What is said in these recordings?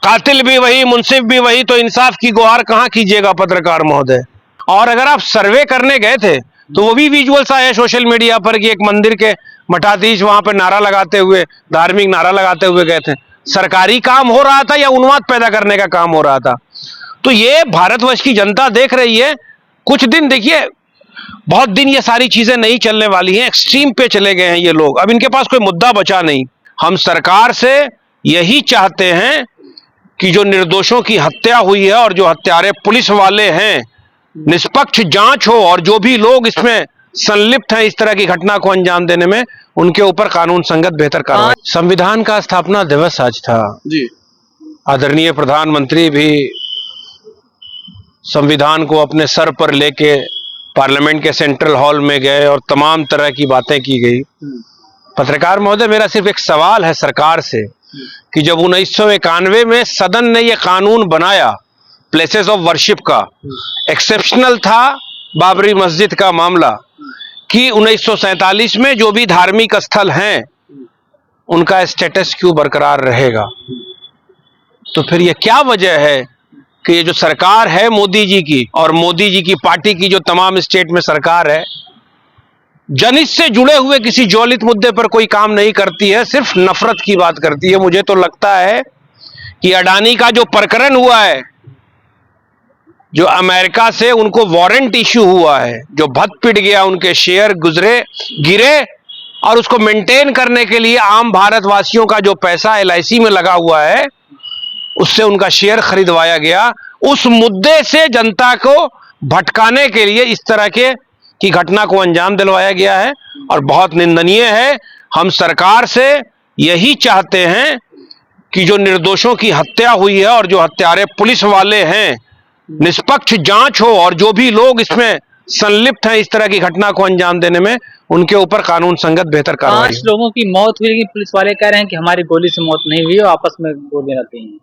कातिल भी वही, मुंसिफ भी वही, तो इंसाफ की गुहार कहां कीजिएगा पत्रकार महोदय। और अगर आप सर्वे करने गए थे तो वो भी विजुअल्स आए सोशल मीडिया पर कि एक मंदिर के मठाधीश वहां पर नारा लगाते हुए, धार्मिक नारा लगाते हुए गए थे। सरकारी काम हो रहा था या उन्माद पैदा करने का काम हो रहा था? तो ये भारतवर्ष की जनता देख रही है। कुछ दिन देखिए, बहुत दिन ये सारी चीजें नहीं चलने वाली हैं। एक्सट्रीम पे चले गए हैं ये लोग, अब इनके पास कोई मुद्दा बचा नहीं। हम सरकार से यही चाहते हैं कि जो निर्दोषों की हत्या हुई है और जो हत्यारे पुलिस वाले हैं, निष्पक्ष जांच हो और जो भी लोग इसमें संलिप्त हैं इस तरह की घटना को अंजाम देने में, उनके ऊपर कानून संगत बेहतर कार्रवाई। संविधान का स्थापना दिवस आज था जी। आदरणीय प्रधानमंत्री भी संविधान को अपने सर पर लेके पार्लियामेंट के सेंट्रल हॉल में गए और तमाम तरह की बातें की गई। पत्रकार महोदय, मेरा सिर्फ एक सवाल है सरकार से कि जब 1991 में सदन ने यह कानून बनाया प्लेसेस ऑफ वर्शिप का, एक्सेप्शनल था बाबरी मस्जिद का मामला, कि 1947 में जो भी धार्मिक स्थल हैं उनका स्टेटस क्यों बरकरार रहेगा? तो फिर यह क्या वजह है कि ये जो सरकार है मोदी जी की और मोदी जी की पार्टी की जो तमाम स्टेट में सरकार है, जनहित से जुड़े हुए किसी ज्वलित मुद्दे पर कोई काम नहीं करती है, सिर्फ नफरत की बात करती है। मुझे तो लगता है कि अडानी का जो प्रकरण हुआ है, जो अमेरिका से उनको वारंट इश्यू हुआ है, जो भद पिट गया, उनके शेयर गिरे और उसको मेंटेन करने के लिए आम भारतवासियों का जो पैसा LIC में लगा हुआ है उससे उनका शेयर खरीदवाया गया, उस मुद्दे से जनता को भटकाने के लिए इस तरह की घटना को अंजाम दिलवाया गया है और बहुत निंदनीय है। हम सरकार से यही चाहते हैं कि जो निर्दोषों की हत्या हुई है और जो हत्यारे पुलिस वाले हैं, निष्पक्ष जांच हो और जो भी लोग इसमें संलिप्त हैं इस तरह की घटना को अंजाम देने में, उनके ऊपर कानून संगत बेहतर कार्रवाई। 5 लोगों की मौत हुई, लेकिन पुलिस वाले कह रहे हैं कि हमारी गोली से मौत नहीं हुई, आपस में गोली रहती हैं।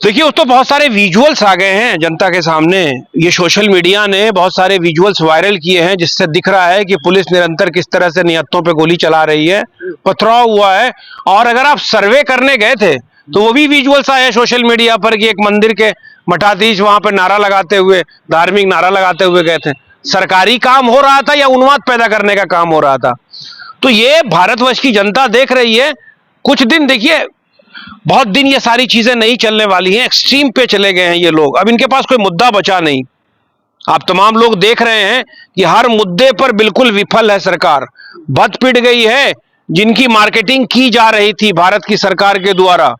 देखिए, उस तो बहुत सारे विजुअल्स आ गए हैं जनता के सामने। ये सोशल मीडिया ने बहुत सारे विजुअल्स वायरल किए हैं जिससे दिख रहा है कि पुलिस निरंतर किस तरह से निहत्थों पे गोली चला रही है, पथराव हुआ है। और अगर आप सर्वे करने गए थे तो वो भी विजुअल्स आए सोशल मीडिया पर कि एक मंदिर के मठाधीश वहां पर नारा लगाते हुए, धार्मिक नारा लगाते हुए गए थे। सरकारी काम हो रहा था या उन्माद पैदा करने का काम हो रहा था? तो ये भारतवर्ष की जनता देख रही है। कुछ दिन देखिए, बहुत दिन ये सारी चीजें नहीं चलने वाली हैं। एक्सट्रीम पे चले गए हैं ये लोग, अब इनके पास कोई मुद्दा बचा नहीं। आप तमाम लोग देख रहे हैं कि हर मुद्दे पर बिल्कुल विफल है सरकार। भद पिट गई है जिनकी मार्केटिंग की जा रही थी भारत की सरकार के द्वारा,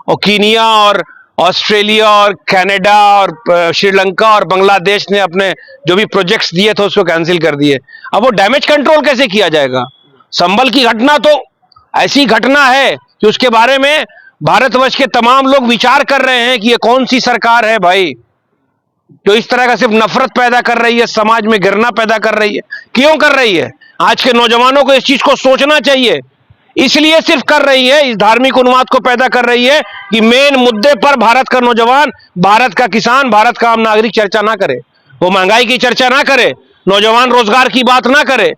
और कीनिया और ऑस्ट्रेलिया और कनाडा और श्रीलंका और बांग्लादेश ने अपने जो भी प्रोजेक्ट्स दिए थे उसको कैंसिल कर दिए। अब वो डैमेज कंट्रोल कैसे किया जाएगा? संभल की घटना तो ऐसी घटना है कि उसके बारे में भारतवर्ष के तमाम लोग विचार कर रहे हैं कि ये कौन सी सरकार है भाई, जो इस तरह का सिर्फ नफरत पैदा कर रही है, समाज में घृणा पैदा कर रही है। क्यों कर रही है? आज के नौजवानों को इस चीज को सोचना चाहिए। इसलिए सिर्फ कर रही है, इस धार्मिक उन्माद को पैदा कर रही है कि मेन मुद्दे पर भारत का नौजवान, भारत का किसान, भारत का आम नागरिक चर्चा ना करे, वो महंगाई की चर्चा ना करे, नौजवान रोजगार की बात ना करे,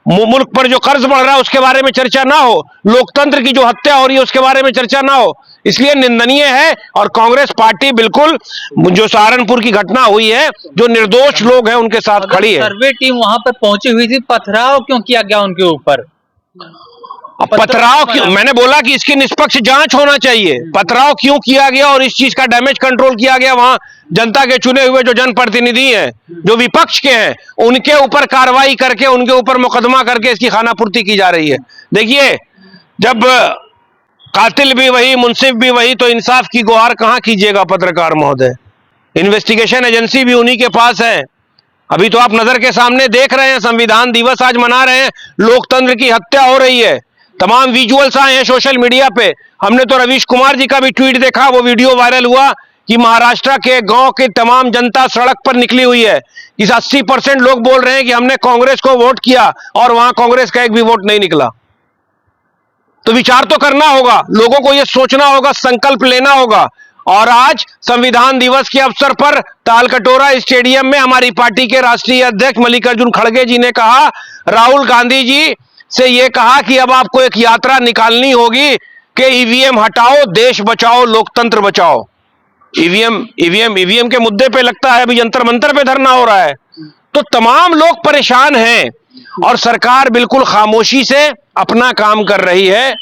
मुल्क पर जो कर्ज बढ़ रहा है उसके बारे में चर्चा ना हो, लोकतंत्र की जो हत्या हो रही है उसके बारे में चर्चा ना हो। इसलिए निंदनीय है। और कांग्रेस पार्टी बिल्कुल जो सहारनपुर की घटना हुई है, जो निर्दोष लोग हैं उनके साथ खड़ी है। सर्वे टीम वहां पर पहुंची हुई थी, पथराव क्यों किया गया उनके ऊपर? पथराव क्यों? मैंने बोला कि इसकी निष्पक्ष जांच होना चाहिए। पथराव क्यों किया गया और इस चीज का डैमेज कंट्रोल किया गया? वहां जनता के चुने हुए जो जनप्रतिनिधि हैं, जो विपक्ष के हैं, उनके ऊपर कार्रवाई करके, उनके ऊपर मुकदमा करके इसकी खानापूर्ति की जा रही है। देखिए, जब कातिल भी वही, मुंसिफ भी वही, तो इंसाफ की गुहार कहां कीजिएगा पत्रकार महोदय? इन्वेस्टिगेशन एजेंसी भी उन्हीं के पास है। अभी तो आप नजर के सामने देख रहे हैं, संविधान दिवस आज मना रहे हैं, लोकतंत्र की हत्या हो रही है। तमाम विजुअल्स आए हैं सोशल मीडिया पे। हमने तो रवीश कुमार जी का भी ट्वीट देखा, वो वीडियो वायरल हुआ कि महाराष्ट्र के गांव की तमाम जनता सड़क पर निकली हुई है। इस 80% लोग बोल रहे हैं कि हमने कांग्रेस को वोट किया और वहां कांग्रेस का एक भी वोट नहीं निकला। तो विचार तो करना होगा, लोगों को यह सोचना होगा, संकल्प लेना होगा। और आज संविधान दिवस के अवसर पर तालकटोरा स्टेडियम में हमारी पार्टी के राष्ट्रीय अध्यक्ष मल्लिकार्जुन खड़गे जी ने कहा, राहुल गांधी जी से यह कहा कि अब आपको एक यात्रा निकालनी होगी कि ईवीएम हटाओ, देश बचाओ, लोकतंत्र बचाओ। ईवीएम के मुद्दे पे लगता है अभी जंतर मंतर पे धरना हो रहा है। तो तमाम लोग परेशान हैं और सरकार बिल्कुल खामोशी से अपना काम कर रही है।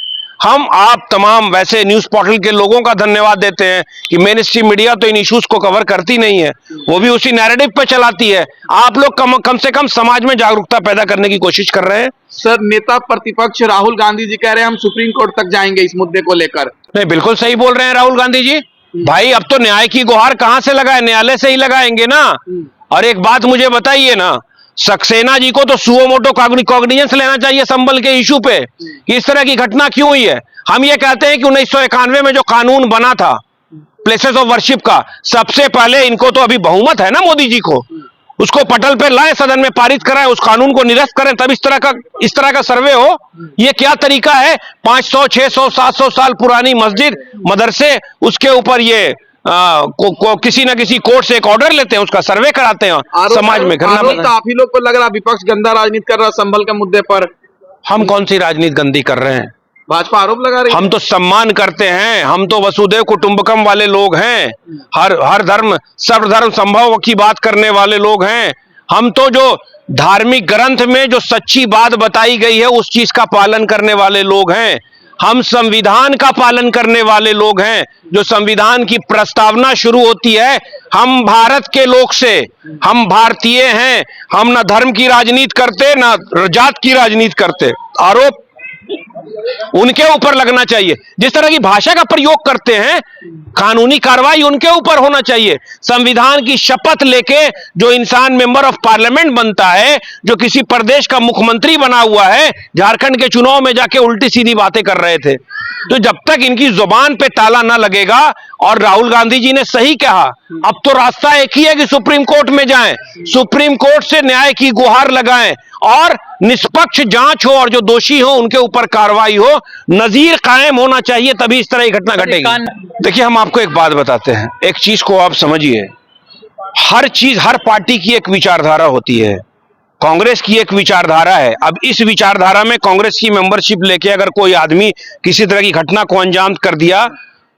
हम आप तमाम वैसे न्यूज पोर्टल के लोगों का धन्यवाद देते हैं कि मेन स्ट्रीम मीडिया तो इन इश्यूज को कवर करती नहीं है, वो भी उसी नैरेटिव पे चलाती है। आप लोग कम से कम समाज में जागरूकता पैदा करने की कोशिश कर रहे हैं। सर, नेता प्रतिपक्ष राहुल गांधी जी कह रहे हैं हम सुप्रीम कोर्ट तक जाएंगे इस मुद्दे को लेकर। नहीं, बिल्कुल सही बोल रहे हैं राहुल गांधी जी। भाई अब तो न्याय की गुहार कहां से लगाए, न्यायालय से ही लगाएंगे ना। और एक बात मुझे बताइए ना, सक्सेना जी को तो सुओ मोटो कॉग्निजेंस लेना चाहिए संबल के इशू पे कि इस तरह की घटना क्यों हुई है। हम ये कहते हैं कि 1991 में जो कानून बना था प्लेसेस ऑफ वर्शिप का, सबसे पहले इनको तो अभी बहुमत है ना मोदी जी को, उसको पटल पे लाए, सदन में पारित कराएं, उस कानून को निरस्त करें, तब इस तरह का सर्वे हो। ये क्या तरीका है? 500, 600, 700 साल पुरानी मस्जिद, मदरसे, उसके ऊपर ये किसी ना किसी कोर्ट से एक ऑर्डर लेते हैं, उसका सर्वे कराते हैं, समाज में घटना। आप ही लोग को लग रहा विपक्ष गंदा राजनीति कर रहा संभल के मुद्दे पर। हम कौन सी राजनीति गंदी कर रहे हैं? भाजपा आरोप लगा रही है। हम तो सम्मान करते हैं, हम तो वसुदेव कुटुंबकम वाले लोग हैं, हर धर्म सर्वधर्म संभव की बात करने वाले लोग हैं। हम तो जो धार्मिक ग्रंथ में जो सच्ची बात बताई गई है उस चीज का पालन करने वाले लोग हैं। हम संविधान का पालन करने वाले लोग हैं। जो संविधान की प्रस्तावना शुरू होती है, हम भारत के लोग से, हम भारतीय हैं, हम ना धर्म की राजनीति करते ना जात की राजनीति करते। आरोप उनके ऊपर लगना चाहिए। जिस तरह की भाषा का प्रयोग करते हैं, कानूनी कार्रवाई उनके ऊपर होना चाहिए। संविधान की शपथ लेके जो इंसान मेंबर ऑफ पार्लियामेंट बनता है, जो किसी प्रदेश का मुख्यमंत्री बना हुआ है, झारखंड के चुनाव में जाके उल्टी सीधी बातें कर रहे थे, तो जब तक इनकी जुबान पे ताला ना लगेगा, और राहुल गांधी जी ने सही कहा, अब तो रास्ता एक ही है कि सुप्रीम कोर्ट में जाएं, सुप्रीम कोर्ट से न्याय की गुहार लगाएं और निष्पक्ष जांच हो और जो दोषी हो उनके ऊपर कार्रवाई हो, नजीर कायम होना चाहिए, तभी इस तरह की घटना घटेगी। देखिए, हम आपको एक बात बताते हैं, एक चीज को आप समझिए, हर पार्टी की एक विचारधारा होती है। कांग्रेस की एक विचारधारा है। अब इस विचारधारा में कांग्रेस की मेंबरशिप लेके अगर कोई आदमी किसी तरह की घटना को अंजाम कर दिया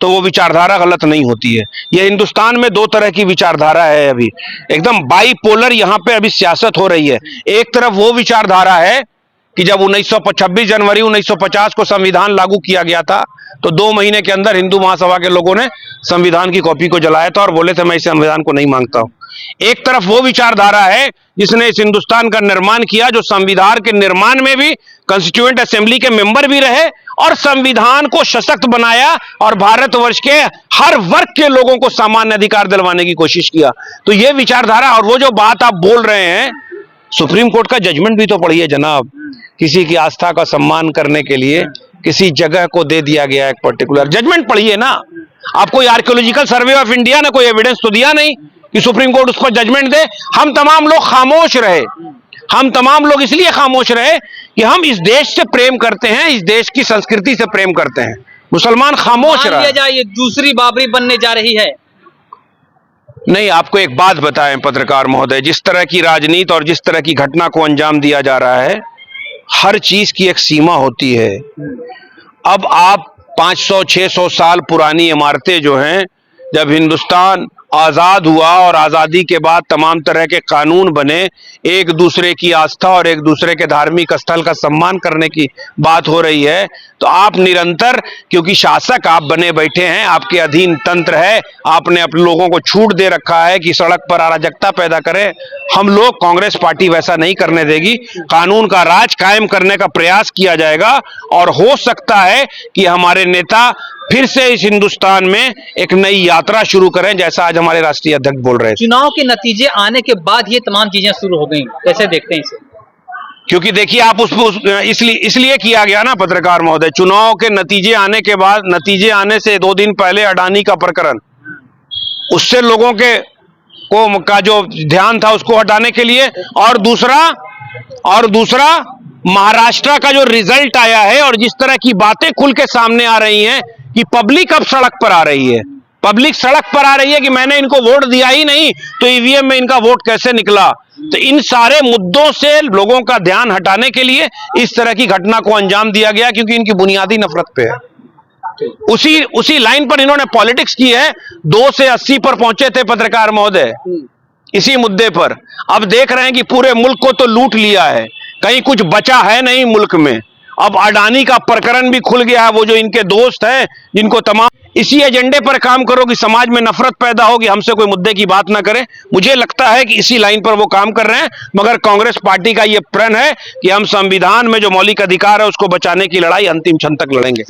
तो वो विचारधारा गलत नहीं होती है। ये हिंदुस्तान में दो तरह की विचारधारा है, अभी एकदम बाइपोलर यहाँ पे अभी सियासत हो रही है। एक तरफ वो विचारधारा है कि जब 26 जनवरी 1950 को संविधान लागू किया गया था तो 2 महीने के अंदर हिंदू महासभा के लोगों ने संविधान की कॉपी को जलाया था और बोले थे मैं इस संविधान को नहीं मांगता हूं। एक तरफ वो विचारधारा है जिसने इस हिंदुस्तान का निर्माण किया, जो संविधान के निर्माण में भी कॉन्स्टिट्यूएंट असेंबली के मेंबर भी रहे और संविधान को सशक्त बनाया और भारतवर्ष के हर वर्ग के लोगों को सामान्य अधिकार दिलवाने की कोशिश किया। तो ये विचारधारा, और वो जो बात आप बोल रहे हैं, सुप्रीम कोर्ट का जजमेंट भी तो पढ़िए जनाब। किसी की आस्था का सम्मान करने के लिए किसी जगह को दे दिया गया एक पर्टिकुलर जजमेंट, पढ़िए ना। आप कोई आर्कियोलॉजिकल सर्वे ऑफ इंडिया ने कोई एविडेंस तो दिया नहीं कि सुप्रीम कोर्ट उस पर जजमेंट दे। हम तमाम लोग खामोश रहे। हम तमाम लोग इसलिए खामोश रहे कि हम इस देश से प्रेम करते हैं, इस देश की संस्कृति से प्रेम करते हैं। मुसलमान खामोश रहे। ये दूसरी बाबरी बनने जा रही है। नहीं, आपको एक बात बताएं पत्रकार महोदय, जिस तरह की राजनीति और जिस तरह की घटना को अंजाम दिया जा रहा है, हर चीज की एक सीमा होती है। अब आप 500-600 साल पुरानी इमारतें जो हैं, जब हिंदुस्तान आजाद हुआ और आजादी के बाद तमाम तरह के कानून बने, एक दूसरे की आस्था और एक दूसरे के धार्मिक स्थल का सम्मान करने की बात हो रही है, तो आप निरंतर, क्योंकि शासक आप बने बैठे हैं, आपके अधीन तंत्र है, आपने अपने लोगों को छूट दे रखा है कि सड़क पर अराजकता पैदा करें। हम लोग, कांग्रेस पार्टी वैसा नहीं करने देगी। कानून का राज कायम करने का प्रयास किया जाएगा और हो सकता है कि हमारे नेता फिर से इस हिंदुस्तान में एक नई यात्रा शुरू करें, जैसा आज हमारे राष्ट्रीय अध्यक्ष बोल रहे हैं। चुनाव के नतीजे आने के बाद ये तमाम चीजें शुरू हो गई, कैसे देखते हैं इसे? क्योंकि देखिए, आप इसलिए किया गया ना पत्रकार महोदय, चुनाव के नतीजे आने के बाद, नतीजे आने से 2 दिन पहले अडानी का प्रकरण, उससे लोगों का जो ध्यान था उसको हटाने के लिए, और दूसरा महाराष्ट्र का जो रिजल्ट आया है और जिस तरह की बातें खुल के सामने आ रही हैं कि पब्लिक अब सड़क पर आ रही है, पब्लिक सड़क पर आ रही है कि मैंने इनको वोट दिया ही नहीं तो ईवीएम में इनका वोट कैसे निकला। तो इन सारे मुद्दों से लोगों का ध्यान हटाने के लिए इस तरह की घटना को अंजाम दिया गया, क्योंकि इनकी बुनियादी नफरत पे है। उसी लाइन पर इन्होंने पॉलिटिक्स की है। 2 से 80 पर पहुंचे थे पत्रकार महोदय इसी मुद्दे पर। अब देख रहे हैं कि पूरे मुल्क को तो लूट लिया है, कहीं कुछ बचा है नहीं मुल्क में। अब अडानी का प्रकरण भी खुल गया है, वो जो इनके दोस्त हैं जिनको तमाम इसी एजेंडे पर काम करो कि समाज में नफरत पैदा होगी, हमसे कोई मुद्दे की बात ना करे। मुझे लगता है कि इसी लाइन पर वो काम कर रहे हैं, मगर कांग्रेस पार्टी का ये प्रण है कि हम संविधान में जो मौलिक अधिकार है उसको बचाने की लड़ाई अंतिम क्षण तक लड़ेंगे।